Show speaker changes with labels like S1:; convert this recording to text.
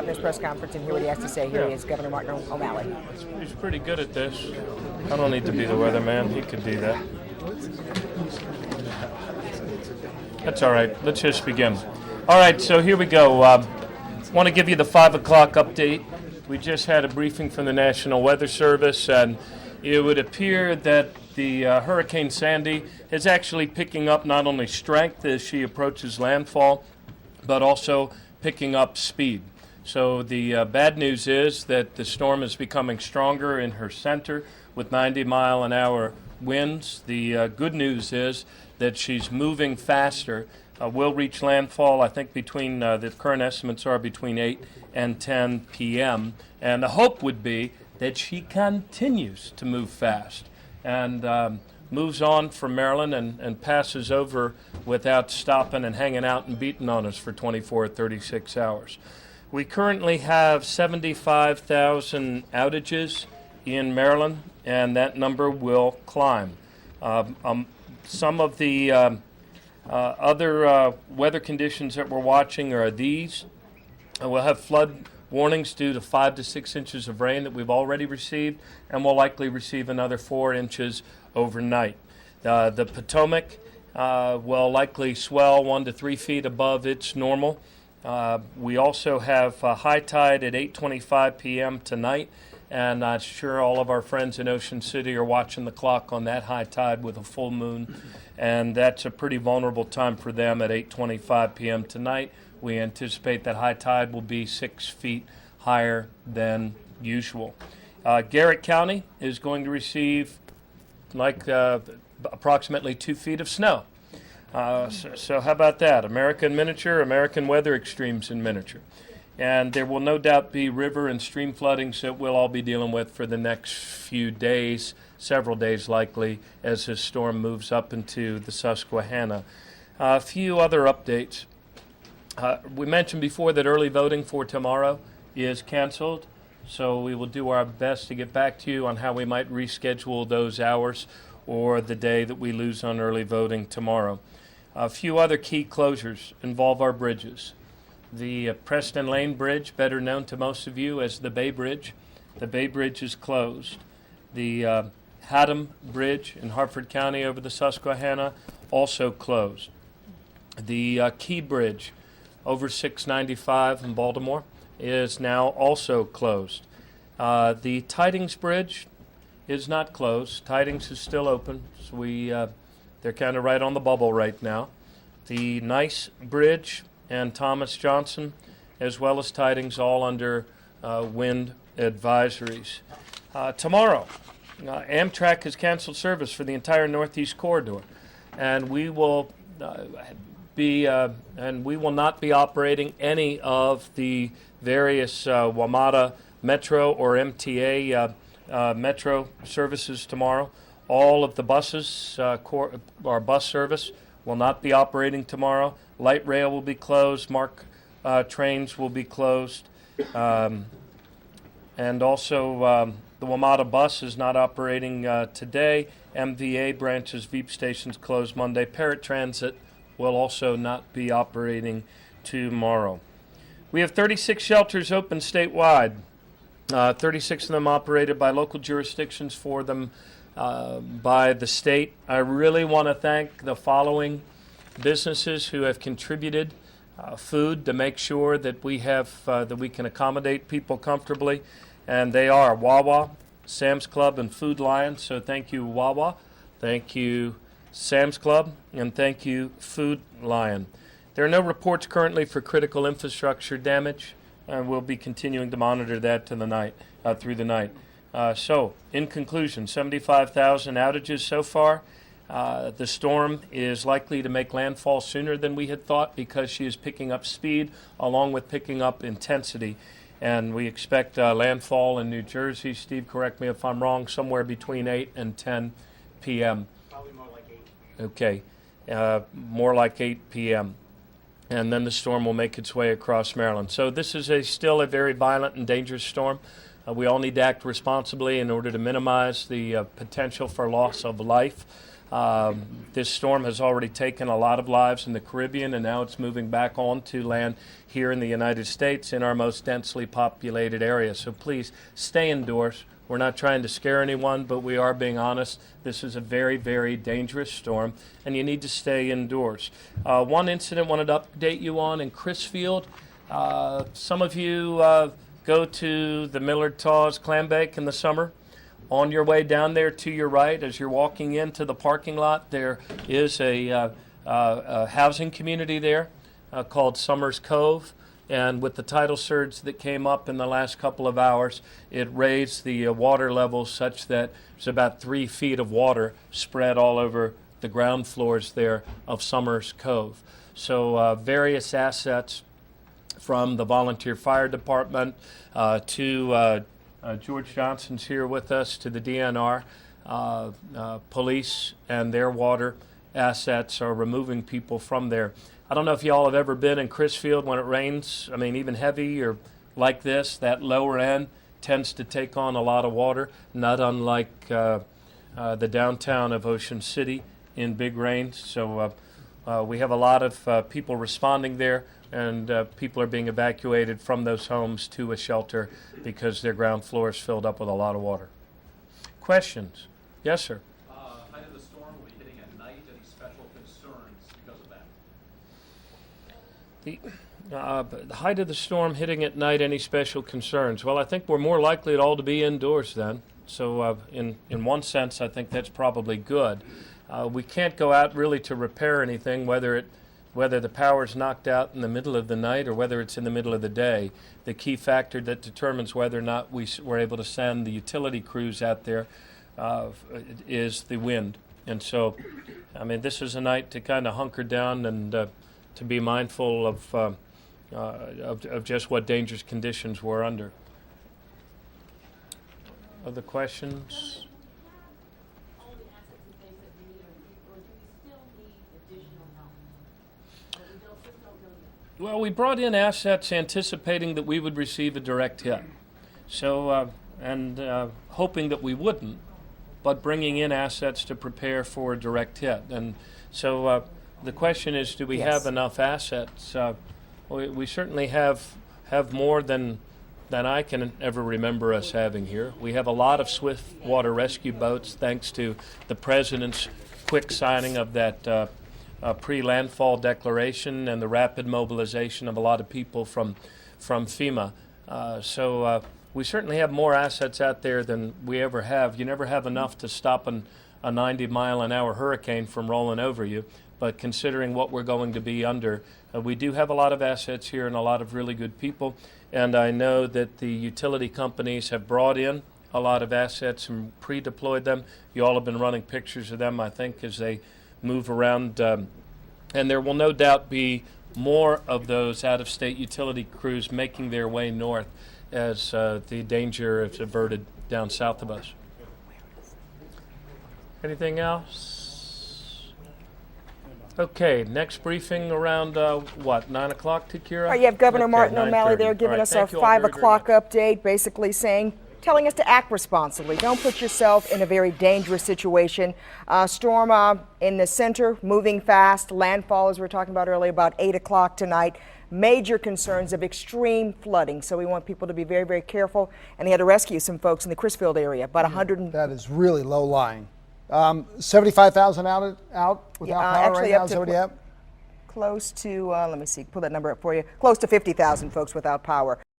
S1: this press conference and hear what he has to say. Here he is, Governor Martin O'Malley.
S2: He's pretty good at this. I don't need to be the weatherman. He could do that. That's all right. Let's just begin. All right, so here we go. Want to give you the 5 o'clock update. We just had a briefing from the National Weather Service, and it would appear that the Hurricane Sandy is actually picking up not only strength as she approaches landfall, but also picking up speed. So the bad news is that the storm is becoming stronger in her center with 90-mile-an-hour winds. The good news is that she's moving faster. Will reach landfall, I think, between the current estimates are between 8 and 10 p.m. And the hope would be that she continues to move fast and moves on from Maryland and passes over without stopping and hanging out and beating on us for 24 or 36 hours. We currently have 75,000 outages in Maryland, and that number will climb. Some of the other weather conditions that we're watching are these. We'll have flood warnings due to 5 to 6 inches of rain that we've already received, and we'll likely receive another 4 inches overnight. The Potomac will likely swell 1 to 3 feet above its normal. We also have high tide at 8:25 p.m. tonight, and I'm sure all of our friends in Ocean City are watching the clock on that high tide with a full moon, and that's a pretty vulnerable time for them at 8:25 p.m. tonight. We anticipate that high tide will be 6 feet higher than usual. Garrett County is going to receive approximately 2 feet of snow. So how about that? America in miniature, American weather extremes in miniature. And there will no doubt be river and stream floodings that we'll all be dealing with for the next few days, several days likely, as this storm moves up into the Susquehanna. A few other updates. We mentioned before that early voting for tomorrow is canceled, so we will do our best to get back to you on how we might reschedule those hours or the day that we lose on early voting tomorrow. A few other key closures involve our bridges. The Preston Lane Bridge, better known to most of you as the Bay Bridge. The Bay Bridge is closed. The Haddam Bridge in Hartford County over the Susquehanna, also closed. The Key Bridge over 695 in Baltimore is now also closed. The Tidings Bridge is not closed. Tidings is still open, so they're kind of right on the bubble right now. The Nice Bridge and Thomas Johnson, as well as Tidings, all under wind advisories. Tomorrow, Amtrak has canceled service for the entire Northeast Corridor, and we will not be operating any of the various WMATA Metro or MTA Metro services tomorrow. All of the buses, our bus service, will not be operating tomorrow. Light rail will be closed. MARC trains will be closed. And also the WMATA bus is not operating today. MVA branches, Veep stations closed Monday. Parrot Transit will also not be operating tomorrow. We have 36 shelters open statewide. 36 of them operated by local jurisdictions, 4 of them by the state. I really want to thank the following businesses who have contributed food to make sure that we can accommodate people comfortably, and they are Wawa, Sam's Club, and Food Lion. So thank you, Wawa, thank you, Sam's Club, and thank you, Food Lion. There are no reports currently for critical infrastructure damage, and we'll be continuing to monitor that through the night. So, in conclusion, 75,000 outages so far. The storm is likely to make landfall sooner than we had thought because she is picking up speed along with picking up intensity. And we expect landfall in New Jersey, Steve, correct me if I'm wrong, somewhere between 8 and 10 p.m.
S3: Probably more like 8.
S2: Okay, more like 8 p.m. And then the storm will make its way across Maryland. So this is still a very violent and dangerous storm. We all need to act responsibly in order to minimize the potential for loss of life. This storm has already taken a lot of lives in the Caribbean, and now it's moving back onto land here in the United States in our most densely populated area. So please stay indoors. We're not trying to scare anyone, but we are being honest. This is a very, very dangerous storm, and you need to stay indoors. One incident I wanted to update you on in Crisfield. Some of you go to the Millard Taws Clam Bake in the summer. On your way down there to your right, as you're walking into the parking lot, there is a housing community there called Summers Cove. And with the tidal surge that came up in the last couple of hours, it raised the water levels such that there's about 3 feet of water spread all over the ground floors there of Summers Cove. So various assets from the volunteer fire department to George Johnson's here with us, to the DNR, police and their water assets are removing people from there. I don't know if y'all have ever been in Crisfield when it rains. I mean, even heavy or like this, that lower end tends to take on a lot of water, not unlike the downtown of Ocean City in big rains. So we have a lot of people responding there, and people are being evacuated from those homes to a shelter because their ground floor is filled up with a lot of water. Questions? Yes, sir.
S3: Height of the storm will be hitting at night. Any special concerns because of that?
S2: The height of the storm hitting at night, any special concerns? Well, I think we're more likely at all to be indoors then. So in one sense, I think that's probably good. We can't go out really to repair anything, whether the power's knocked out in the middle of the night or whether it's in the middle of the day. The key factor that determines whether or not we're able to send the utility crews out there is the wind. And so, I mean, this is a night to kind of hunker down and to be mindful of just what dangerous conditions we're under. Other questions? Well, we brought in assets anticipating that we would receive a direct hit. So, hoping that we wouldn't, but bringing in assets to prepare for a direct hit. And so the question is, do we have enough assets? We certainly have more than I can ever remember us having here. We have a lot of swift water rescue boats, thanks to the President's quick signing of that pre-landfall declaration and the rapid mobilization of a lot of people from FEMA. So we certainly have more assets out there than we ever have. You never have enough to stop a 90-mile-an-hour hurricane from rolling over you, but considering what we're going to be under, we do have a lot of assets here and a lot of really good people. And I know that the utility companies have brought in a lot of assets and pre-deployed them. You all have been running pictures of them, I think, as they move around. And there will no doubt be more of those out-of-state utility crews making their way north as the danger is averted down south of us. Anything else? Okay, next briefing around 9 o'clock, Takira?
S1: All right, you have Governor
S2: Okay,
S1: Martin O'Malley
S2: 9:30.
S1: there giving
S2: All right,
S1: us our
S2: thank you all
S1: 5
S2: very, very
S1: o'clock
S2: much.
S1: update, basically telling us to act responsibly. Don't put yourself in a very dangerous situation. Storm in the center, moving fast. Landfall, as we were talking about earlier, about 8 o'clock tonight. Major concerns of extreme flooding. So we want people to be very, very careful. And they had to rescue some folks in the Crisfield area, about 100.
S4: That is really low lying. 75,000 out without power
S1: actually
S4: right now.
S1: up
S4: Is
S1: to
S4: that what you have?
S1: close to, let me see, pull that number up for you, close to 50,000 folks without power.